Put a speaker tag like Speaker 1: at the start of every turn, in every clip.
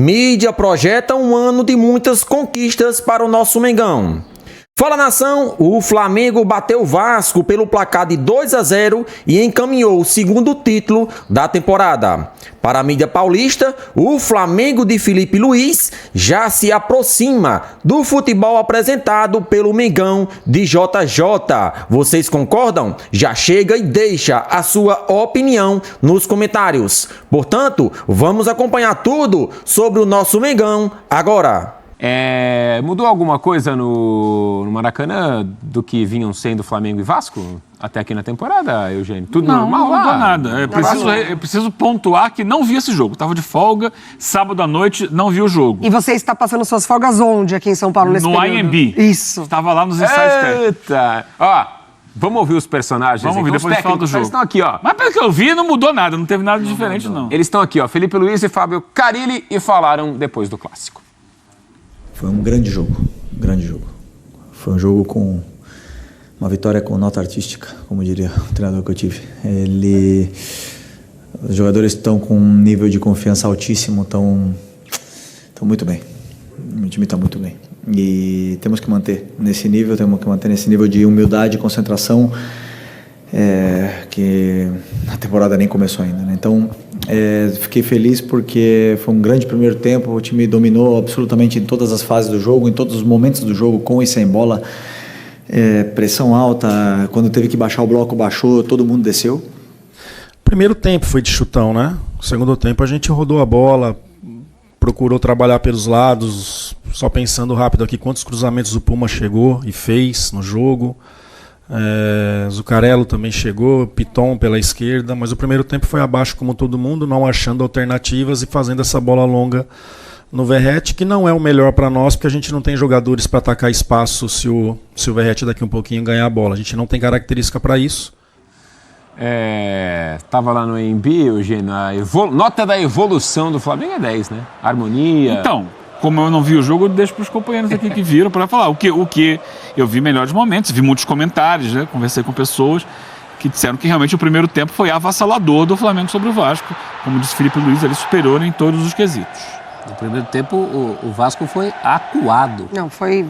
Speaker 1: Mídia projeta um ano de muitas conquistas para o nosso Mengão. Fala, nação, o Flamengo bateu o Vasco pelo placar de 2-0 e encaminhou o segundo título da temporada. Para a mídia paulista, o Flamengo de Felipe Luiz já se aproxima do futebol apresentado pelo Mengão de JJ. Vocês concordam? Já chega e deixa a sua opinião nos comentários. Portanto, vamos acompanhar tudo sobre o nosso Mengão agora.
Speaker 2: Mudou alguma coisa no Maracanã do que vinham sendo Flamengo e Vasco até aqui na temporada, Eugênio? Tudo normal?
Speaker 3: Não mudou nada. Eu preciso pontuar que não vi esse jogo. Estava de folga, sábado à noite, não vi o jogo.
Speaker 4: E você está passando suas folgas onde aqui em São Paulo nesse período?
Speaker 3: No IMB.
Speaker 4: Isso.
Speaker 3: Estava lá nos ensaios técnicos.
Speaker 2: Eita! Ó, vamos ouvir os personagens.
Speaker 3: Vamos ouvir, depois a gente fala do jogo.
Speaker 2: Eles estão aqui, ó.
Speaker 3: Mas pelo que eu vi, não mudou nada. Não teve nada de diferente, não.
Speaker 2: Eles estão aqui, ó. Felipe Luiz e Fábio Carille e falaram depois do clássico.
Speaker 5: Foi um grande jogo, Foi um jogo com uma vitória com nota artística, como diria o treinador que eu tive. Os jogadores estão com um nível de confiança altíssimo, estão muito bem. O time está muito bem. E temos que manter nesse nível, de humildade e concentração, que a temporada nem começou ainda, né? Então, fiquei feliz porque foi um grande primeiro tempo, o time dominou absolutamente em todas as fases do jogo, em todos os momentos do jogo, com e sem bola, pressão alta, quando teve que baixar o bloco, baixou, todo mundo desceu.
Speaker 6: Primeiro tempo foi de chutão, né? Segundo tempo a gente rodou a bola, procurou trabalhar pelos lados, só pensando rápido aqui quantos cruzamentos o Puma chegou e fez no jogo. Zuccarello também chegou, Piton pela esquerda, mas o primeiro tempo foi abaixo como todo mundo, não achando alternativas e fazendo essa bola longa no Verratti, que não é o melhor para nós, porque a gente não tem jogadores para atacar espaço se o Verratti daqui um pouquinho ganhar a bola, a gente não tem característica para isso.
Speaker 2: Tava lá no AMB, Eugênio, nota da evolução do Flamengo é 10, né? Harmonia.
Speaker 3: Então, como eu não vi o jogo, eu deixo para os companheiros aqui que viram para falar. O que eu vi melhores momentos, vi muitos comentários, né? Conversei com pessoas que disseram que realmente o primeiro tempo foi avassalador do Flamengo sobre o Vasco. Como disse Felipe Luiz, ele superior em todos os quesitos.
Speaker 7: No primeiro tempo, o Vasco foi acuado.
Speaker 4: Não, foi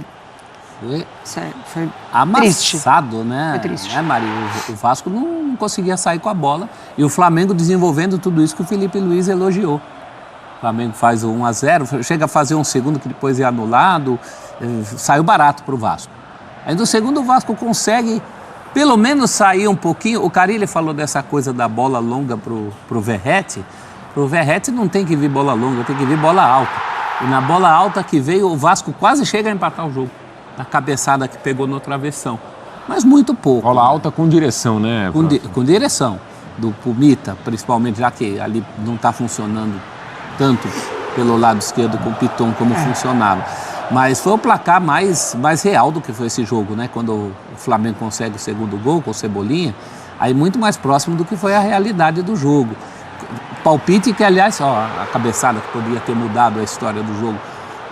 Speaker 7: amassado,
Speaker 4: triste.
Speaker 7: Né?
Speaker 4: Foi triste.
Speaker 7: Né, Maria? O Vasco não conseguia sair com a bola. E o Flamengo desenvolvendo tudo isso que o Felipe Luiz elogiou. O Flamengo faz o 1-0, chega a fazer um segundo que depois é anulado, saiu barato para o Vasco. Aí no segundo o Vasco consegue pelo menos sair um pouquinho. O Carille falou dessa coisa da bola longa pro Verratti. Pro Verratti não tem que vir bola longa, tem que vir bola alta. E na bola alta que veio, o Vasco quase chega a empatar o jogo. Na cabeçada que pegou no travessão. Mas muito pouco.
Speaker 2: Bola alta com direção, né?
Speaker 7: Com direção. Do Pumita, principalmente, já que ali não está funcionando tanto pelo lado esquerdo com o Piton como funcionava. Mas foi o placar mais real do que foi esse jogo, né? Quando o Flamengo consegue o segundo gol com o Cebolinha, aí muito mais próximo do que foi a realidade do jogo. Palpite que, aliás, a cabeçada que poderia ter mudado a história do jogo,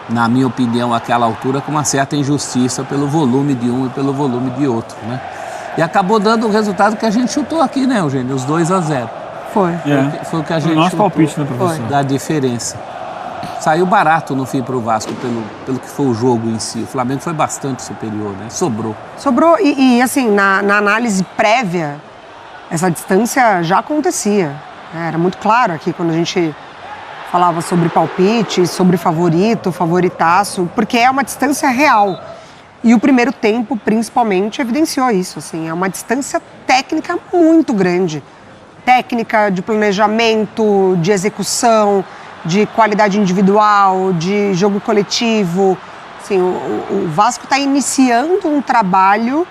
Speaker 7: na minha opinião, àquela altura, com uma certa injustiça pelo volume de um e pelo volume de outro, né? E acabou dando o resultado que a gente chutou aqui, né, Eugênio? Os 2-0. Foi o que a gente
Speaker 3: nosso palpite, né, professor?
Speaker 7: Da diferença. Saiu barato no fim para o Vasco, pelo que foi o jogo em si. O Flamengo foi bastante superior, né? Sobrou
Speaker 4: e assim, na análise prévia, essa distância já acontecia. Né? Era muito claro aqui quando a gente falava sobre palpite, sobre favorito, favoritaço, porque é uma distância real. E o primeiro tempo, principalmente, evidenciou isso. Assim, é uma distância técnica muito grande. Técnica, de planejamento, de execução, de qualidade individual, de jogo coletivo. Assim, o Vasco está iniciando um trabalho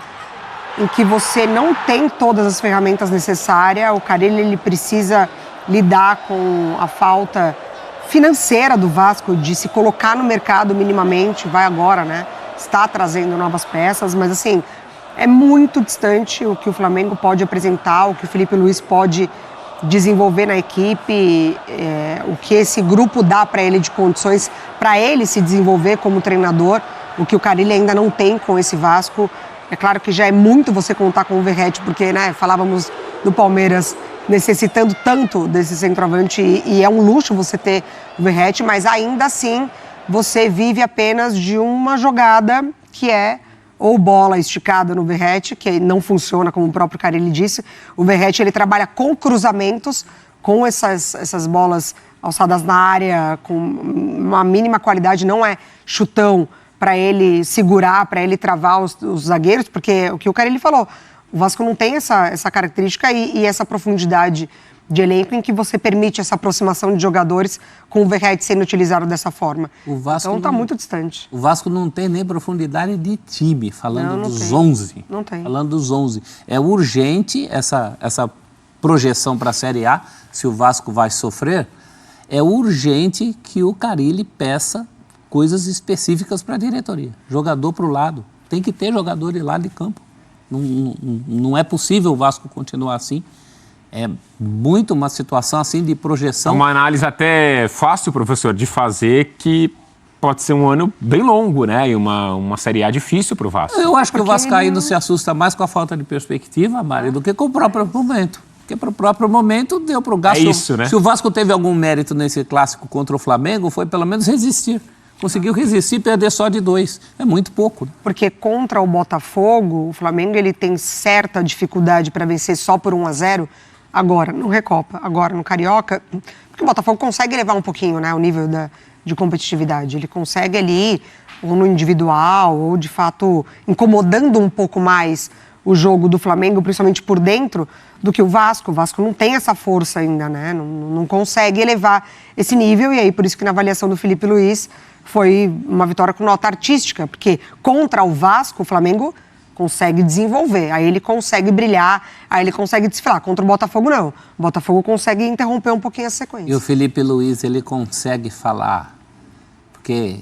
Speaker 4: em que você não tem todas as ferramentas necessárias. O Carille ele precisa lidar com a falta financeira do Vasco, de se colocar no mercado minimamente, vai agora, né? Está trazendo novas peças, mas assim, é muito distante o que o Flamengo pode apresentar, o que o Felipe Luiz pode desenvolver na equipe, o que esse grupo dá para ele de condições para ele se desenvolver como treinador, o que o Carille ainda não tem com esse Vasco. É claro que já é muito você contar com o Verratti, porque, né, falávamos do Palmeiras necessitando tanto desse centroavante e é um luxo você ter o Verratti, mas ainda assim você vive apenas de uma jogada que é ou bola esticada no Verratti, que não funciona, como o próprio Carille disse. O Verratti, ele trabalha com cruzamentos, com essas bolas alçadas na área, com uma mínima qualidade, não é chutão para ele segurar, para ele travar os zagueiros, porque o que o Carille falou, o Vasco não tem essa característica e essa profundidade de elenco em que você permite essa aproximação de jogadores com o Verratti sendo utilizado dessa forma. Então está muito distante.
Speaker 7: O Vasco não tem nem profundidade de time, falando
Speaker 4: não
Speaker 7: dos
Speaker 4: tem.
Speaker 7: 11.
Speaker 4: Não tem.
Speaker 7: Falando dos 11. É urgente essa projeção para a Série A, se o Vasco vai sofrer, é urgente que o Carille peça coisas específicas para a diretoria. Jogador para o lado. Tem que ter jogador de lado de campo. Não é possível o Vasco continuar assim. É muito uma situação assim de projeção.
Speaker 2: É uma análise até fácil, professor, de fazer, que pode ser um ano bem longo, né? E uma Série A difícil para o Vasco.
Speaker 7: Eu acho que o vascaíno se assusta mais com a falta de perspectiva, Mari, do que com o próprio momento. Porque para o próprio momento deu para o gasto.
Speaker 2: É isso, né?
Speaker 7: Se o Vasco teve algum mérito nesse clássico contra o Flamengo, foi pelo menos resistir. Conseguiu resistir e perder só de 2. É muito pouco.
Speaker 4: Porque contra o Botafogo, o Flamengo ele tem certa dificuldade para vencer só por 1-0, agora no Recopa, agora no Carioca, porque o Botafogo consegue elevar um pouquinho, né, o nível de competitividade. Ele consegue ali, ou no individual, ou de fato incomodando um pouco mais o jogo do Flamengo, principalmente por dentro, do que o Vasco. O Vasco não tem essa força ainda, né? Não consegue elevar esse nível, e aí por isso que na avaliação do Felipe Luiz foi uma vitória com nota artística, porque contra o Vasco, o Flamengo consegue desenvolver, aí ele consegue brilhar, aí ele consegue desfilar. Contra o Botafogo, não. O Botafogo consegue interromper um pouquinho a sequência.
Speaker 7: E o Felipe Luiz, ele consegue falar, porque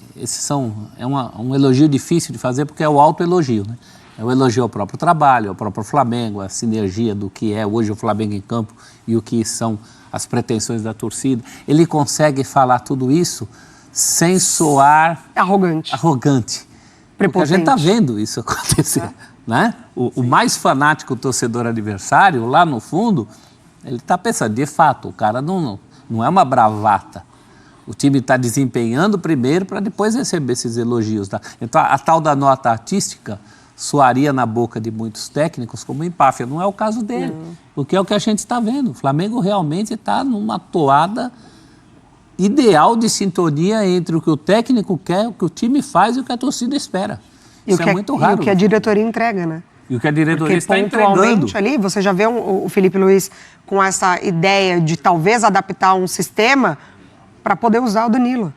Speaker 7: é um elogio difícil de fazer, porque é o autoelogio, né? É o elogio ao próprio trabalho, ao próprio Flamengo, a sinergia do que é hoje o Flamengo em campo e o que são as pretensões da torcida. Ele consegue falar tudo isso sem soar arrogante. Porque a gente está vendo isso acontecer, né? O mais fanático torcedor adversário, lá no fundo, ele está pensando, de fato, o cara não é uma bravata. O time está desempenhando primeiro para depois receber esses elogios. Tá? Então, a tal da nota artística soaria na boca de muitos técnicos como empáfia. Não é o caso dele, porque é o que a gente está vendo. O Flamengo realmente está numa toada ideal de sintonia entre o que o técnico quer, o que o time faz e o que a torcida espera. Isso é muito raro.
Speaker 4: E o que a diretoria entrega, né?
Speaker 7: E o que a diretoria está
Speaker 4: pontualmente
Speaker 7: entregando.
Speaker 4: Ali, você já vê o Felipe Luiz com essa ideia de talvez adaptar um sistema para poder usar o Danilo.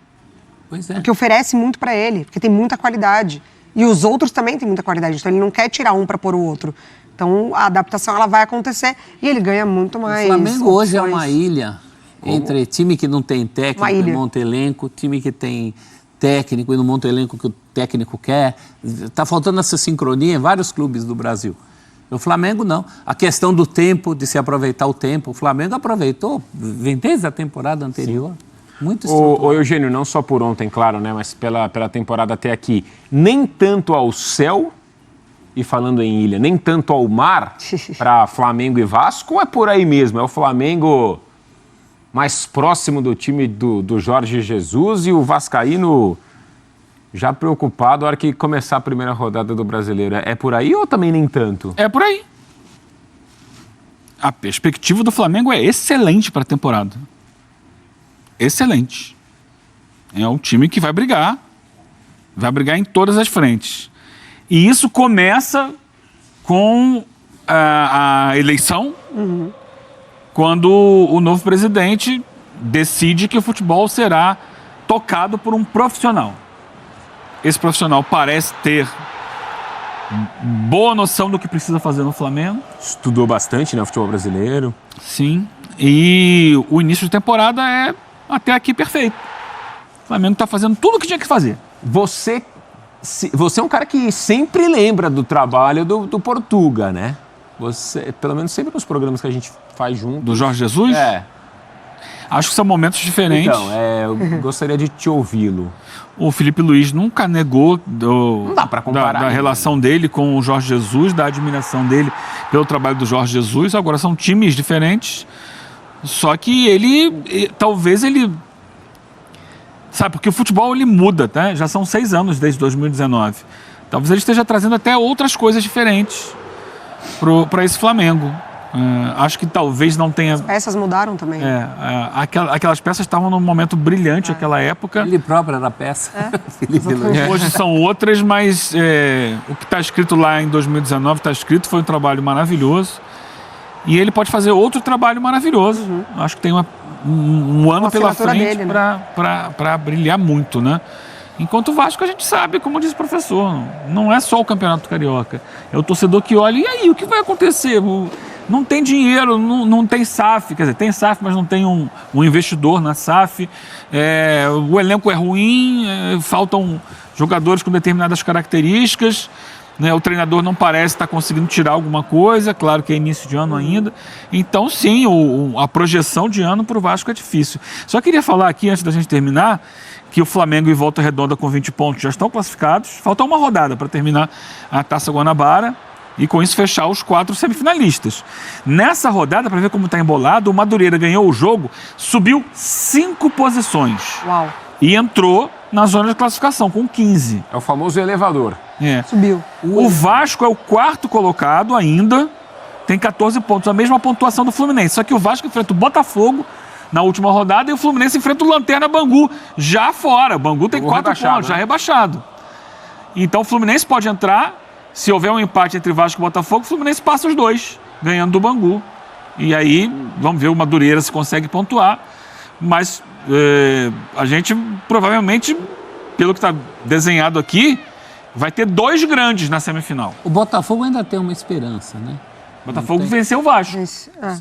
Speaker 7: Pois é.
Speaker 4: Porque oferece muito para ele, porque tem muita qualidade. E os outros também têm muita qualidade, então ele não quer tirar um para pôr o outro. Então a adaptação ela vai acontecer e ele ganha muito mais.
Speaker 7: O Flamengo hoje é uma ilha entre time que não tem técnico e monta elenco, time que tem técnico e não monta elenco que o técnico quer. Está faltando essa sincronia em vários clubes do Brasil. O Flamengo não. A questão do tempo, de se aproveitar o tempo, o Flamengo aproveitou, vem desde a temporada anterior. Sim. Muito estruturado.
Speaker 2: Ô Eugênio, não só por ontem, claro, né, mas pela temporada até aqui, nem tanto ao céu, e falando em ilha, nem tanto ao mar para Flamengo e Vasco, ou é por aí mesmo? É o Flamengo mais próximo do time do Jorge Jesus e o vascaíno já preocupado na hora que começar a primeira rodada do Brasileiro. É por aí ou também nem tanto?
Speaker 3: É por aí. A perspectiva do Flamengo é excelente para a temporada. Excelente. É um time que vai brigar em todas as frentes. E isso começa com a eleição, quando o novo presidente decide que o futebol será tocado por um profissional. Esse profissional parece ter boa noção do que precisa fazer no Flamengo.
Speaker 2: Estudou bastante, né, o futebol brasileiro.
Speaker 3: Sim. E o início de temporada é até aqui perfeito. O Flamengo está fazendo tudo o que tinha que fazer.
Speaker 2: Você é um cara que sempre lembra do trabalho do Portuga, né? Você, pelo menos sempre nos programas que a gente faz junto.
Speaker 3: Do Jorge Jesus?
Speaker 2: É.
Speaker 3: Acho que são momentos diferentes.
Speaker 2: Então, eu gostaria de te ouvi-lo.
Speaker 3: O Felipe Luiz nunca negou
Speaker 2: Não dá pra comparar,
Speaker 3: da
Speaker 2: né?
Speaker 3: relação dele com o Jorge Jesus, da admiração dele pelo trabalho do Jorge Jesus. Agora são times diferentes. Só que talvez ele... Sabe, porque o futebol ele muda, tá? Já são 6 anos desde 2019. Talvez ele esteja trazendo até outras coisas diferentes para esse Flamengo. Acho que talvez não tenha...
Speaker 4: As peças mudaram também.
Speaker 3: Aquelas peças estavam num momento brilhante naquela época.
Speaker 7: Ele próprio era peça. Felipe Luiz.
Speaker 3: Hoje são outras, mas o que está escrito lá em 2019 está escrito, foi um trabalho maravilhoso. E ele pode fazer outro trabalho maravilhoso. Acho que tem um ano pela frente
Speaker 4: dele, né?
Speaker 3: para brilhar muito, né? Enquanto o Vasco, a gente sabe, como diz o professor, não é só o Campeonato Carioca. É o torcedor que olha, e aí, o que vai acontecer? Não tem dinheiro, não tem SAF, quer dizer, tem SAF, mas não tem um investidor na SAF. O elenco é ruim, faltam jogadores com determinadas características, né? O treinador não parece estar conseguindo tirar alguma coisa, claro que é início de ano ainda. Então, sim, a projeção de ano para o Vasco é difícil. Só queria falar aqui, antes da gente terminar, que o Flamengo e Volta Redonda com 20 pontos já estão classificados. Falta uma rodada para terminar a Taça Guanabara e com isso fechar os 4 semifinalistas. Nessa rodada, para ver como está embolado, o Madureira ganhou o jogo, subiu 5 posições.
Speaker 4: Uau.
Speaker 3: E entrou na zona de classificação com 15.
Speaker 2: É o famoso elevador.
Speaker 4: Subiu.
Speaker 3: O Vasco é o 4º colocado ainda, tem 14 pontos, a mesma pontuação do Fluminense. Só que o Vasco enfrenta o Botafogo na última rodada e o Fluminense enfrenta o Lanterna Bangu, já fora. O Bangu tem 4 pontos, já rebaixado. Então o Fluminense pode entrar, se houver um empate entre Vasco e Botafogo, o Fluminense passa os 2, ganhando do Bangu. E aí, vamos ver o Madureira se consegue pontuar. Mas a gente provavelmente, pelo que está desenhado aqui, vai ter 2 grandes na semifinal.
Speaker 7: O Botafogo ainda tem uma esperança, né?
Speaker 3: O Botafogo venceu o Vasco.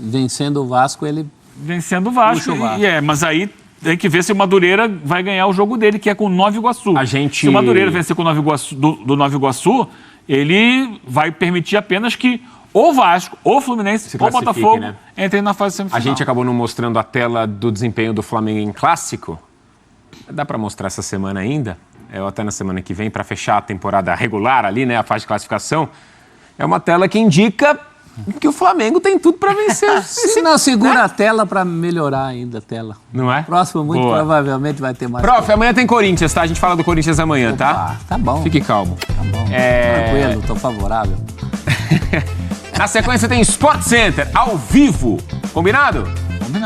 Speaker 7: Vencendo o Vasco, ele...
Speaker 3: Vencendo o Vasco.
Speaker 7: Puxa o Vasco.
Speaker 3: Mas aí tem que ver se o Madureira vai ganhar o jogo dele, que é com o Nova Iguaçu. Se o Madureira vencer com o Nova Iguaçu, do Nova Iguaçu, ele vai permitir apenas que ou Vasco, ou Fluminense, ou Botafogo, né, entrem na fase semifinal.
Speaker 2: A gente acabou não mostrando a tela do desempenho do Flamengo em clássico. Dá para mostrar essa semana ainda, ou até na semana que vem, para fechar a temporada regular ali, né, a fase de classificação. É uma tela que indica que o Flamengo tem tudo para vencer.
Speaker 7: Se não, segura a tela para melhorar ainda a tela.
Speaker 2: Não é?
Speaker 7: Próximo, muito provavelmente vai ter mais.
Speaker 2: Prof, amanhã tem Corinthians, tá? A gente fala do Corinthians amanhã, tá?
Speaker 7: Tá bom.
Speaker 2: Fique calmo.
Speaker 7: Tá bom. Tranquilo, tô favorável.
Speaker 2: Na sequência tem Sport Center, ao vivo. Combinado?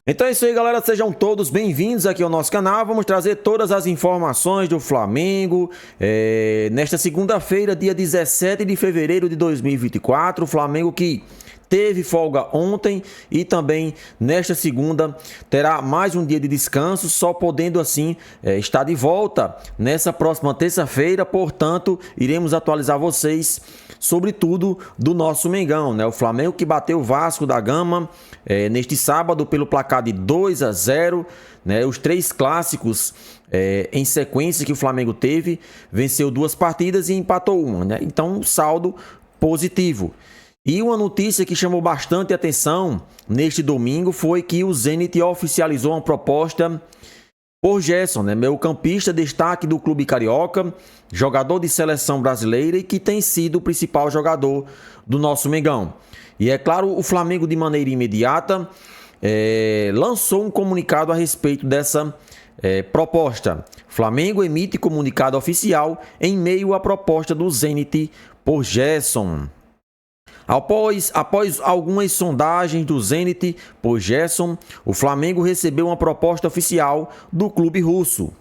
Speaker 1: Então é isso aí, galera. Sejam todos bem-vindos aqui ao nosso canal. Vamos trazer todas as informações do Flamengo. Nesta segunda-feira, dia 17 de fevereiro de 2024, o Flamengo que teve folga ontem e também nesta segunda terá mais um dia de descanso, só podendo assim estar de volta nessa próxima terça-feira. Portanto, iremos atualizar vocês sobre tudo do nosso Mengão, né? O Flamengo que bateu o Vasco da Gama neste sábado pelo placar de 2-0, né? Os 3 clássicos em sequência que o Flamengo teve, venceu 2 partidas e empatou uma, né? Então, saldo positivo. E uma notícia que chamou bastante atenção neste domingo foi que o Zenit oficializou uma proposta por Gerson, né? Meio-campista, destaque do clube carioca, jogador de seleção brasileira e que tem sido o principal jogador do nosso Mengão. E é claro, o Flamengo de maneira imediata lançou um comunicado a respeito dessa proposta. Flamengo emite comunicado oficial em meio à proposta do Zenit por Gerson. Após algumas sondagens do Zenit por Gerson, o Flamengo recebeu uma proposta oficial do clube russo.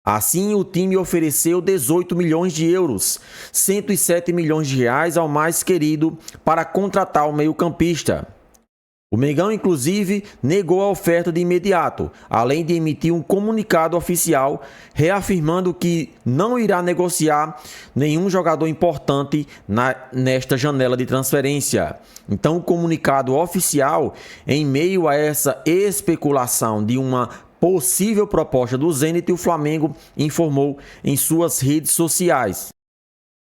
Speaker 1: Assim, o time ofereceu 18 milhões de euros, 107 milhões de reais ao mais querido para contratar o meio-campista. O Mengão, inclusive, negou a oferta de imediato, além de emitir um comunicado oficial reafirmando que não irá negociar nenhum jogador importante nesta janela de transferência. Então, o comunicado oficial, em meio a essa especulação de uma possível proposta do Zenit, o Flamengo informou em suas redes sociais.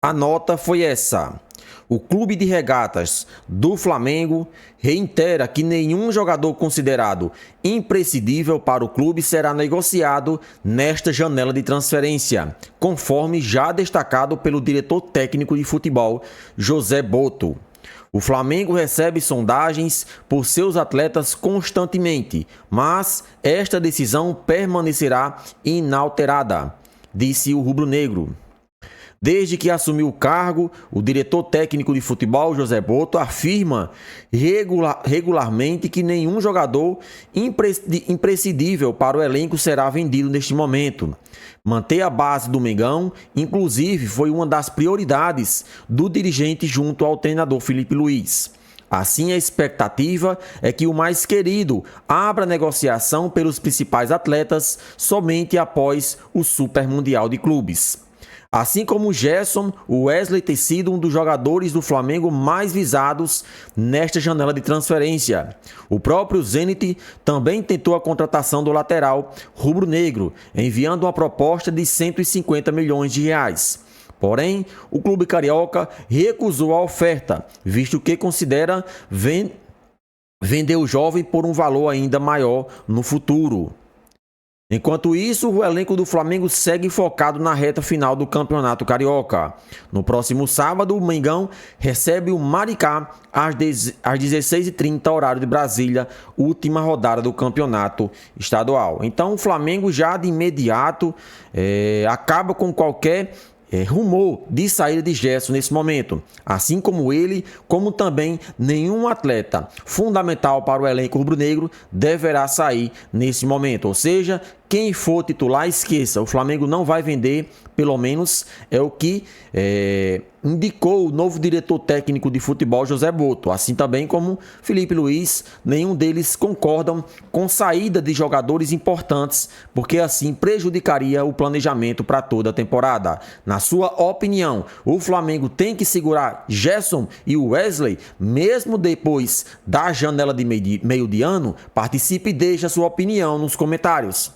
Speaker 1: A nota foi essa: O Clube de Regatas do Flamengo reitera que nenhum jogador considerado imprescindível para o clube será negociado nesta janela de transferência, conforme já destacado pelo diretor técnico de futebol, José Boto. O Flamengo recebe sondagens por seus atletas constantemente, mas esta decisão permanecerá inalterada, disse o rubro-negro. Desde que assumiu o cargo, o diretor técnico de futebol, José Boto, afirma regularmente que nenhum jogador imprescindível para o elenco será vendido neste momento. Manter a base do Mengão, inclusive, foi uma das prioridades do dirigente junto ao treinador Felipe Luiz. Assim, a expectativa é que o mais querido abra negociação pelos principais atletas somente após o Super Mundial de Clubes. Assim como o Gerson, o Wesley tem sido um dos jogadores do Flamengo mais visados nesta janela de transferência. O próprio Zenit também tentou a contratação do lateral rubro-negro, enviando uma proposta de 150 milhões de reais. Porém, o clube carioca recusou a oferta, visto que considera vender o jovem por um valor ainda maior no futuro. Enquanto isso, o elenco do Flamengo segue focado na reta final do Campeonato Carioca. No próximo sábado, o Mengão recebe o Maricá às 16h30, horário de Brasília, última rodada do Campeonato Estadual. Então, o Flamengo já de imediato acaba com qualquer rumor de saída de Gerson nesse momento, assim como ele, como também nenhum atleta fundamental para o elenco rubro-negro deverá sair nesse momento, ou seja, quem for titular, esqueça, o Flamengo não vai vender, pelo menos é o que indicou o novo diretor técnico de futebol, José Boto, assim também como Felipe Luiz. Nenhum deles concordam com saída de jogadores importantes, porque assim prejudicaria o planejamento para toda a temporada. Na sua opinião, o Flamengo tem que segurar Gerson e o Wesley, mesmo depois da janela de meio de ano? Participe e deixe a sua opinião nos comentários.